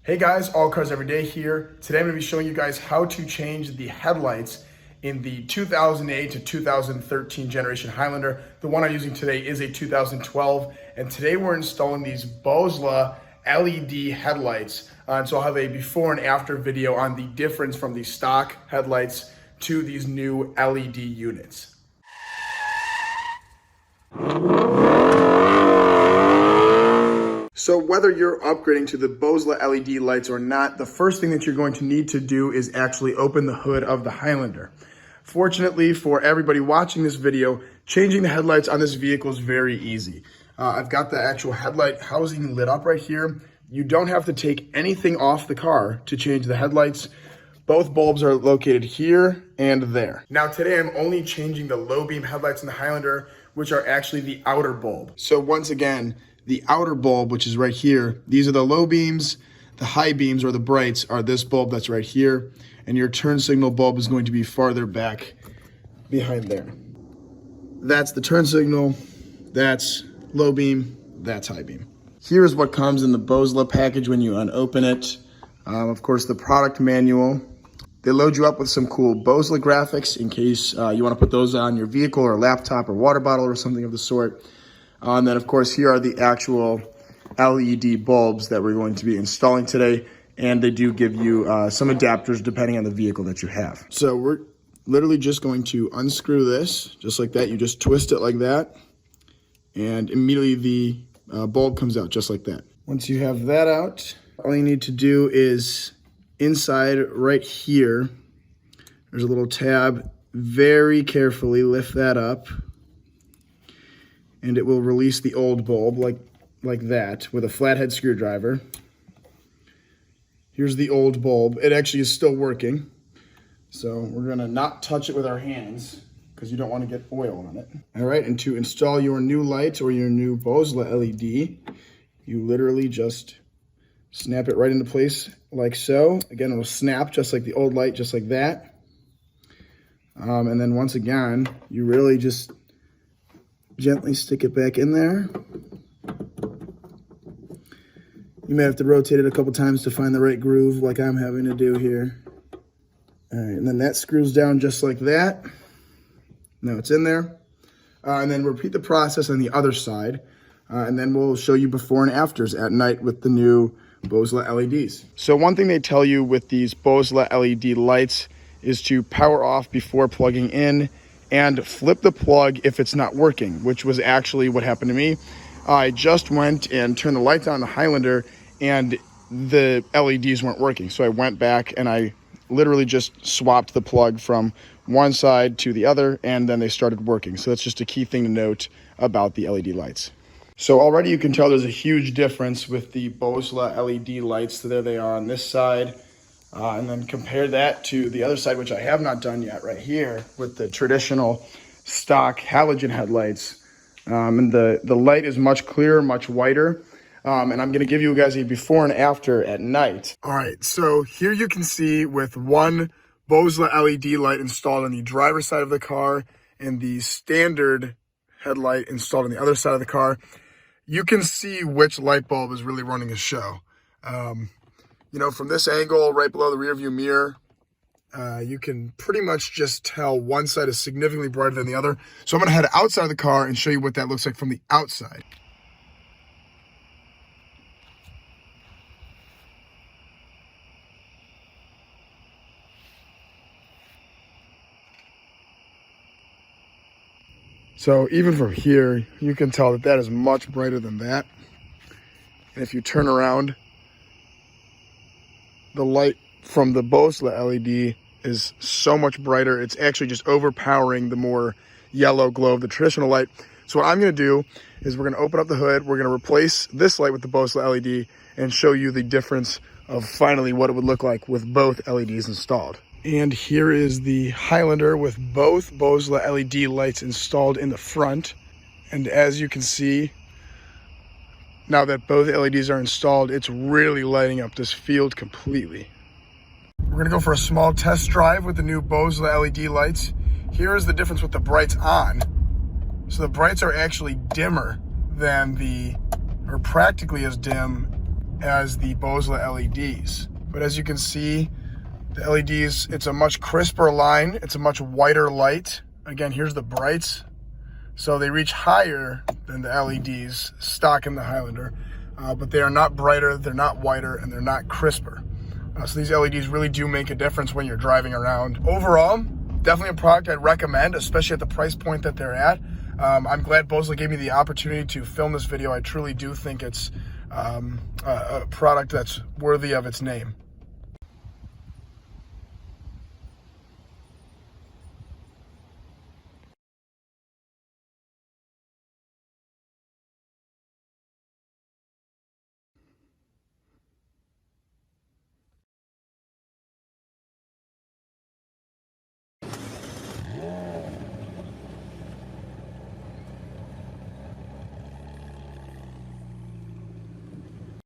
Hey guys, All Cars Every Day here. Today I'm going to be showing you guys how to change the headlights in the 2008 to 2013 generation Highlander. The one I'm using today is a 2012, and today we're installing these Boslla LED headlights. And so I'll have a before and after video on the difference from the stock headlights to these new LED units. So whether you're upgrading to the Boslla LED lights or not, the first thing that you're going to need to do is actually open the hood of the Highlander. Fortunately for everybody watching this video, changing the headlights on this vehicle is very easy. I've got the actual headlight housing lit up right here. You don't have to take anything off the car to change the headlights. Both bulbs are located here and there. Now today I'm only changing the low beam headlights in the Highlander, which are actually the outer bulb. So once again, the outer bulb, which is right here, these are the low beams. The high beams, or the brights, are this bulb that's right here. And your turn signal bulb is going to be farther back behind there. That's the turn signal, that's low beam, that's high beam. Here's what comes in the Boslla package when you unopen it. Of course, the product manual. They load you up with some cool Boslla graphics in case you want to put those on your vehicle or laptop or water bottle or something of the sort. And then, of course, here are the actual LED bulbs that we're going to be installing today. And they do give you some adapters depending on the vehicle that you have. So we're literally just going to unscrew this, just like that. You just twist it like that. And immediately the bulb comes out just like that. Once you have that out, all you need to do is inside right here, there's a little tab. Very carefully lift that up. And it will release the old bulb like that with a flathead screwdriver. Here's the old bulb. It actually is still working. So we're gonna not touch it with our hands because you don't want to get oil on it. All right, and to install your new light or your new Boslla LED, you literally just snap it right into place like so. Again, it'll snap just like the old light, just like that. And then once again, you really just gently stick it back in there. You may have to rotate it a couple times to find the right groove like I'm having to do here. All right, and then that screws down just like that. Now it's in there. And then repeat the process on the other side. And then we'll show you before and afters at night with the new Boslla LEDs. So one thing they tell you with these Boslla LED lights is to power off before plugging in and flip the plug if it's not working, which was actually what happened to me. I just went and turned the lights on the Highlander and the LEDs weren't working. So I went back and I literally just swapped the plug from one side to the other, and then they started working. So that's just a key thing to note about the LED lights. So already you can tell there's a huge difference with the Boslla LED lights. So there they are on this side. And then compare that to the other side, which I have not done yet, right here with the traditional stock halogen headlights. And the light is much clearer, much whiter. And I'm going to give you guys a before and after at night. All right, so here you can see with one Boslla LED light installed on the driver's side of the car and the standard headlight installed on the other side of the car, you can see which light bulb is really running the show. You know, from this angle, right below the rear view mirror, you can pretty much just tell one side is significantly brighter than the other. So I'm gonna head outside of the car and show you what that looks like from the outside. So even from here, you can tell that that is much brighter than that. And if you turn around, the light from the Boslla LED is so much brighter. It's actually just overpowering the more yellow glow of the traditional light. So what I'm going to do is we're going to open up the hood. We're going to replace this light with the Boslla LED and show you the difference of finally what it would look like with both LEDs installed. And here is the Highlander with both Boslla LED lights installed in the front. And as you can see, now that both LEDs are installed, it's really lighting up this field completely. We're gonna go for a small test drive with the new Boslla LED lights. Here is the difference with the brights on. So the brights are actually dimmer than or practically as dim as the Boslla LEDs. But as you can see, the LEDs, it's a much crisper line. It's a much whiter light. Again, here's the brights. So they reach higher than the LEDs stock in the Highlander, but they are not brighter, they're not whiter, and they're not crisper. So these LEDs really do make a difference when you're driving around. Overall, definitely a product I'd recommend, especially at the price point that they're at. I'm glad Boslla gave me the opportunity to film this video. I truly do think it's a product that's worthy of its name.